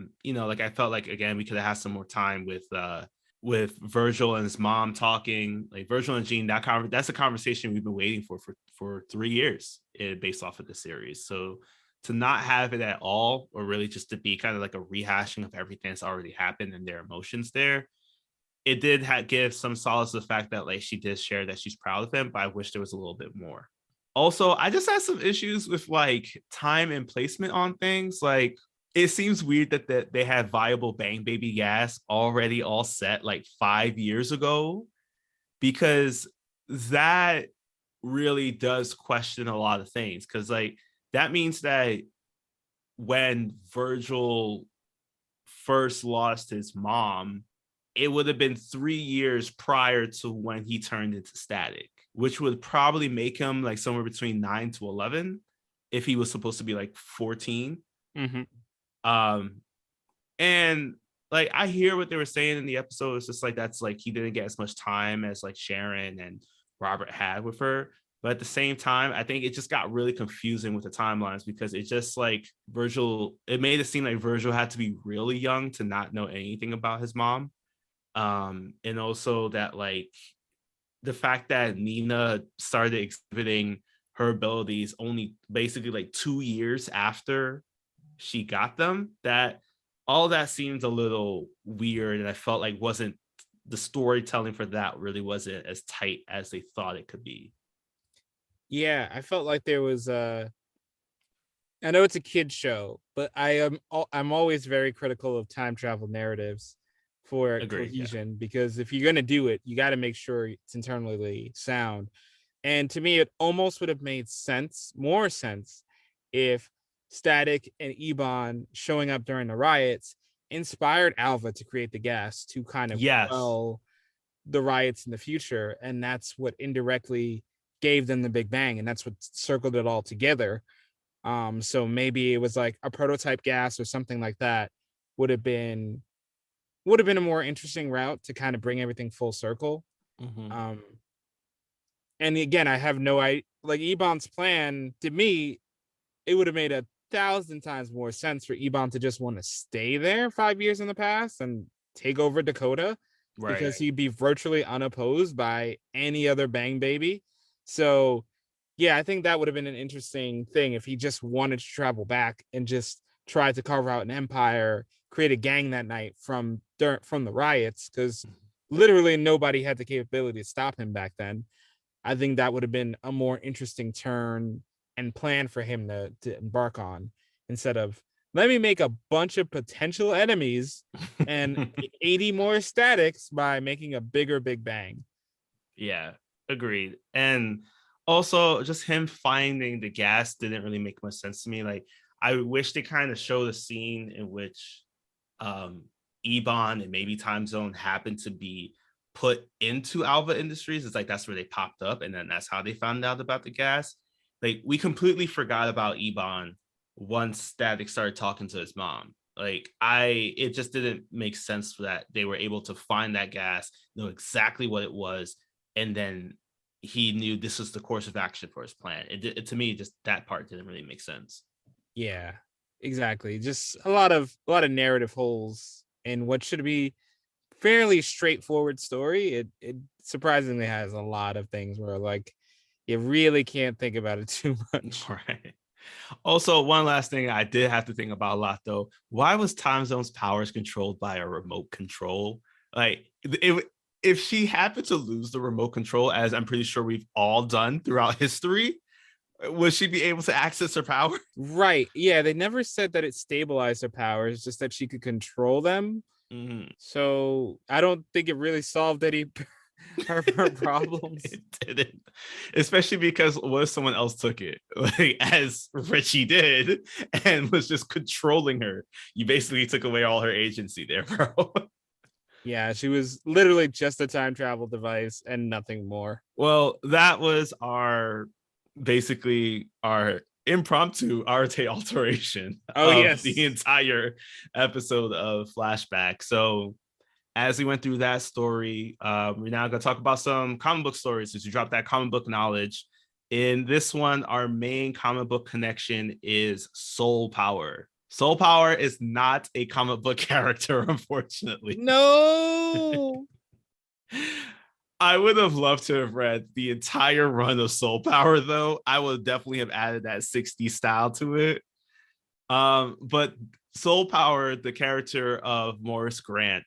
S4: felt like, again, we could have had some more time with Virgil and his mom talking. Like Virgil and Gene, that's a conversation we've been waiting for 3 years, based off of the series. So to not have it at all, or really just to be kind of like a rehashing of everything that's already happened and their emotions there, it did give some solace to the fact that she did share that she's proud of him, but I wish there was a little bit more. Also, I just had some issues with time and placement on things. it seems weird that they had viable Bang Baby gas already all set like 5 years ago, because that really does question a lot of things. Because like that means that when Virgil first lost his mom, it would have been 3 years prior to when he turned into Static, which would probably make him like somewhere between 9 to 11 if he was supposed to be like 14.
S5: Mm-hmm.
S4: And like I hear what they were saying in the episode. It's just like that's like he didn't get as much time as like Sharon and Robert had with her. But at the same time, I think it just got really confusing with the timelines, because it just like Virgil, it made it seem like Virgil had to be really young to not know anything about his mom. And also that like the fact that Nina started exhibiting her abilities only basically like 2 years after she got them, that all that seems a little weird. And I felt like the storytelling for that really wasn't as tight as they thought it could be.
S5: Yeah, I felt like there was I know it's a kid show, but I'm always very critical of time travel narratives for
S4: Agreed, yeah.
S5: cohesion, because if you're going to do it, you got to make sure it's internally sound. And to me, it almost would have made more sense, if Static and Ebon showing up during the riots inspired Alva to create the gas to kind of
S4: Yes.
S5: quell the riots in the future. And that's what indirectly gave them the Big Bang. And that's what circled it all together. So maybe it was like a prototype gas or something like that would have been a more interesting route to kind of bring everything full circle.
S4: Mm-hmm.
S5: And again, I have no idea. Like Ebon's plan, to me, it would have made 1,000 times more sense for Ebon to just want to stay there 5 years in the past and take over Dakota, because he'd be virtually unopposed by any other Bang Baby. So, yeah, I think that would have been an interesting thing if he just wanted to travel back and just try to carve out an empire, create a gang that night from the riots, because literally nobody had the capability to stop him back then. I think that would have been a more interesting turn and plan for him to embark on, instead of let me make a bunch of potential enemies and 80 more statics by making a bigger Big Bang.
S4: Yeah, agreed. And also just him finding the gas didn't really make much sense to me. Like I wish they kind of showed a scene in which Ebon and maybe Time Zone happened to be put into Alva Industries. It's like that's where they popped up, and then that's how they found out about the gas. Like we completely forgot about Ebon once Static started talking to his mom. Like it just didn't make sense for that they were able to find that gas, know exactly what it was, and then he knew this was the course of action for his plan. It to me, just that part didn't really make sense.
S5: Yeah, exactly. Just a lot of narrative holes in what should be fairly straightforward story. It surprisingly has a lot of things where like you really can't think about it too much.
S4: Right. Also, one last thing I did have to think about a lot though. Why was Time Zone's powers controlled by a remote control? Like if she happened to lose the remote control, as I'm pretty sure we've all done throughout history, would she be able to access her power?
S5: Right. Yeah, they never said that it stabilized her powers, just that she could control them.
S4: Mm-hmm.
S5: So I don't think it really solved any her problems.
S4: It didn't, especially because what if someone else took it, like as Richie did, and was just controlling her? You basically took away all her agency there, bro.
S5: Yeah, she was literally just a time travel device and nothing more.
S4: Well, that was basically our impromptu arte alteration of the entire episode of Flashback. So as we went through that story, we're now going to talk about some comic book stories since you dropped that comic book knowledge. In this one, our main comic book connection is Soul Power. Soul Power is not a comic book character, unfortunately.
S5: No.
S4: I would have loved to have read the entire run of Soul Power, though. I would definitely have added that 60s style to it. But Soul Power, the character of Morris Grant,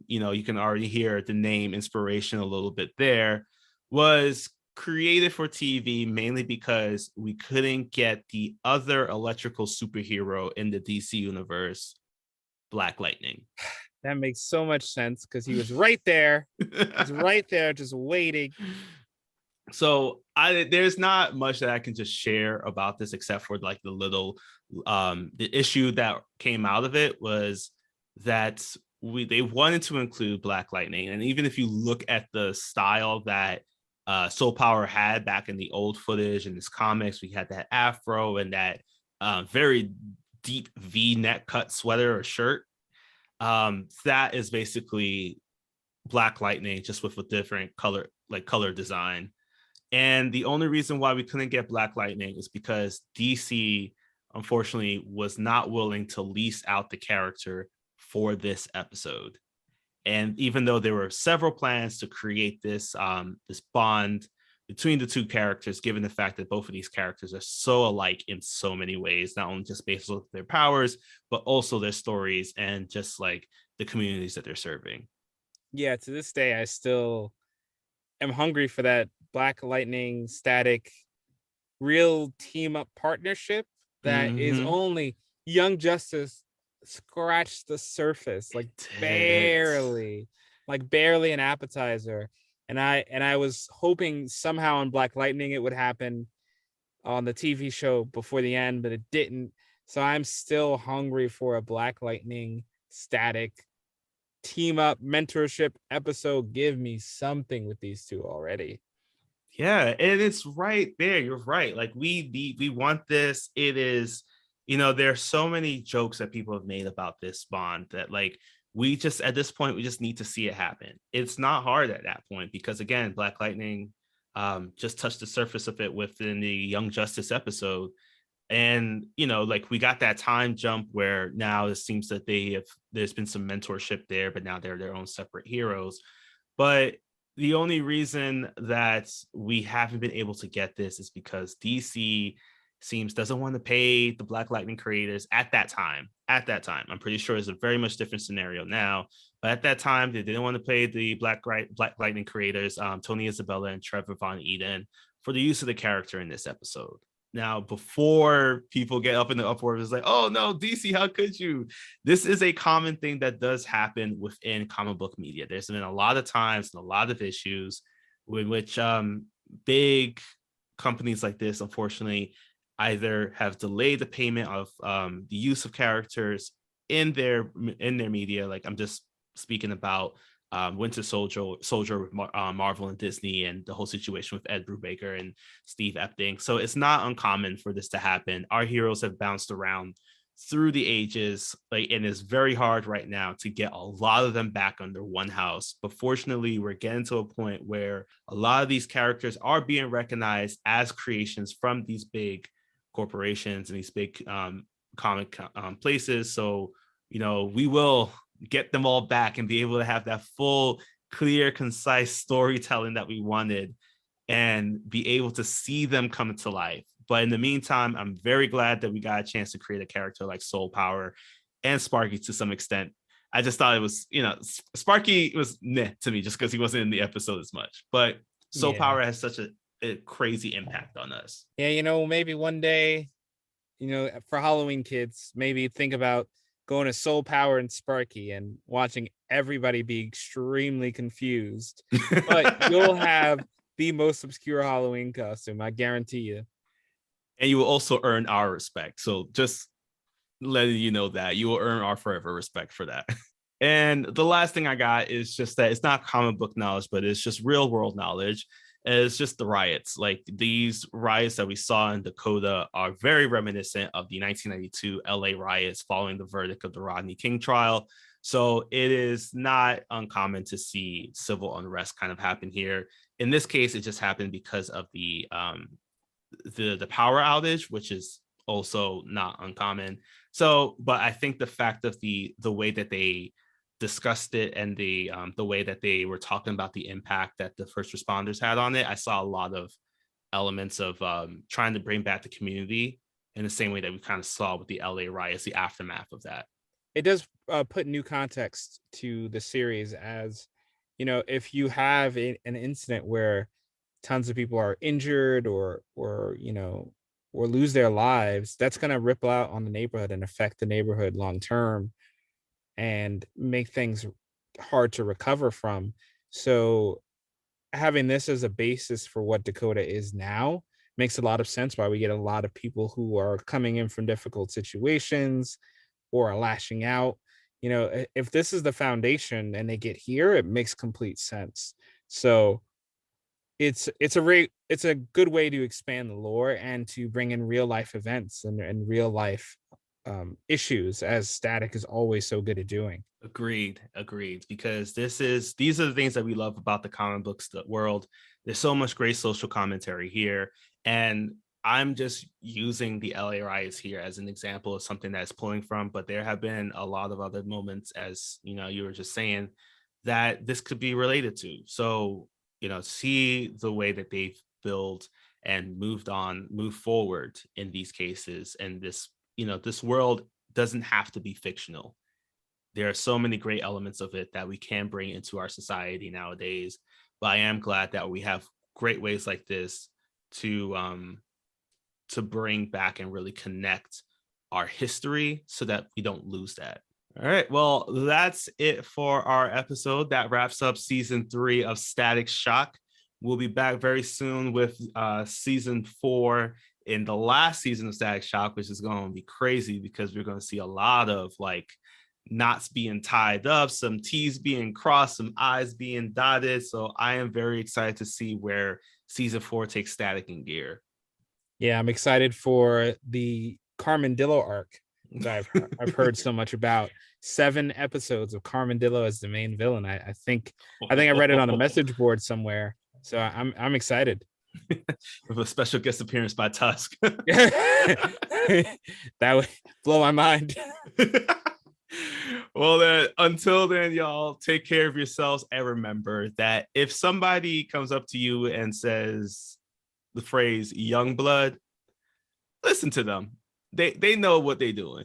S4: you can already hear the name inspiration a little bit there, was created for TV mainly because we couldn't get the other electrical superhero in the DC universe, Black Lightning.
S5: That makes so much sense because he was right there. He's right there, just waiting.
S4: So there's not much that I can just share about this except for like the little the issue that came out of it was that they wanted to include Black Lightning, and even if you look at the style that Soul Power had back in the old footage in this comics, we had that afro and that very deep V-neck cut sweater or shirt. That is basically Black Lightning, just with a different color design. And the only reason why we couldn't get Black Lightning is because DC, unfortunately, was not willing to lease out the character for this episode. And even though there were several plans to create this this bond between the two characters, given the fact that both of these characters are so alike in so many ways, not only just based on their powers, but also their stories and just like the communities that they're serving.
S5: Yeah, to this day, I still am hungry for that Black Lightning Static real team up partnership that is only Young Justice scratched the surface, like barely an appetizer. And I was hoping somehow on Black Lightning it would happen on the TV show before the end, but it didn't. So I'm still hungry for a Black Lightning Static team up mentorship episode. Give me something with these two already.
S4: Yeah, and it's right there. You're right. Like we want this. It is, there are so many jokes that people have made about this bond that like we just at this point we just need to see it happen. It's not hard at that point because again, Black Lightning just touched the surface of it within the Young Justice episode. And like we got that time jump where now it seems that there's been some mentorship there, but now they're their own separate heroes. But the only reason that we haven't been able to get this is because DC doesn't want to pay the Black Lightning creators at that time. I'm pretty sure it's a very much different scenario now, but at that time they didn't want to pay the Black Lightning creators, Tony Isabella and Trevor Von Eden, for the use of the character in this episode. Now, before people get up in the uproar, it's like, oh no, DC, how could you? This is a common thing that does happen within comic book media. There's been a lot of times and a lot of issues in which big companies like this, unfortunately, either have delayed the payment of the use of characters in their media. Like I'm just speaking about Winter Soldier with Marvel and Disney, and the whole situation with Ed Brubaker and Steve Epting. So it's not uncommon for this to happen. Our heroes have bounced around through the ages, and it's very hard right now to get a lot of them back under one house. But fortunately, we're getting to a point where a lot of these characters are being recognized as creations from these big corporations and these big comic places. So we will get them all back and be able to have that full, clear, concise storytelling that we wanted and be able to see them come to life. But in the meantime, I'm very glad that we got a chance to create a character like Soul Power and Sparky to some extent. I just thought it was, Sparky was meh to me just because he wasn't in the episode as much. But Soul Power has such a crazy impact on us.
S5: Yeah, maybe one day, for Halloween kids, maybe think about going to Soul Power and Sparky and watching everybody be extremely confused. But you'll have the most obscure Halloween costume, I guarantee you.
S4: And you will also earn our respect. So just letting you know that you will earn our forever respect for that. And the last thing I got is just that it's not comic book knowledge, but it's just real world knowledge. It's just the riots. Like these riots that we saw in Dakota are very reminiscent of the 1992 LA riots following the verdict of the Rodney King trial. So it is not uncommon to see civil unrest kind of happen here. In this case, it just happened because of the power outage, which is also not uncommon. So, but I think the fact of the way that they discussed it and the way that they were talking about the impact that the first responders had on it, I saw a lot of elements of trying to bring back the community in the same way that we kind of saw with the LA riots, the aftermath of that.
S5: It does put new context to the series, as if you have an incident where tons of people are injured or or lose their lives, that's going to ripple out on the neighborhood and affect the neighborhood long term and make things hard to recover from. So having this as a basis for what Dakota is now makes a lot of sense, why we get a lot of people who are coming in from difficult situations or are lashing out. If this is the foundation and they get here, it makes complete sense. So it's a good way to expand the lore and to bring in real life events and real life issues, as Static is always so good at doing.
S4: Agreed. Because these are the things that we love about the comic books world. There's so much great social commentary here, and I'm just using the LA riots here as an example of something that's pulling from. But there have been a lot of other moments, as you were just saying, that this could be related to. So see the way that they've built and moved forward in these cases, and this world doesn't have to be fictional. There are so many great elements of it that we can bring into our society nowadays. But I am glad that we have great ways like this to bring back and really connect our history so that we don't lose that. All right. Well, that's it for our episode. That wraps up season 3 of Static Shock. We'll be back very soon with season 4 in the last season of Static Shock, which is going to be crazy because we're going to see a lot of knots being tied up, some T's being crossed, some I's being dotted. So I am very excited to see where season 4 takes Static in gear.
S5: Yeah, I'm excited for the Carmandillo arc that I've heard so much about. 7 episodes of Carmandillo as the main villain. I think I read it on a message board somewhere. So I'm excited.
S4: With a special guest appearance by Tusk.
S5: That would blow my mind.
S4: Well, then, until then, y'all, take care of yourselves, and remember that if somebody comes up to you and says the phrase "young blood," listen to them. They know what they're doing.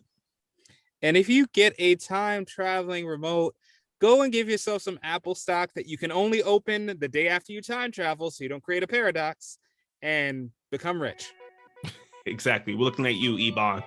S5: And if you get a time traveling remote, go and give yourself some Apple stock that you can only open the day after you time travel, so you don't create a paradox, and become rich.
S4: Exactly. We're looking at you, Ebon.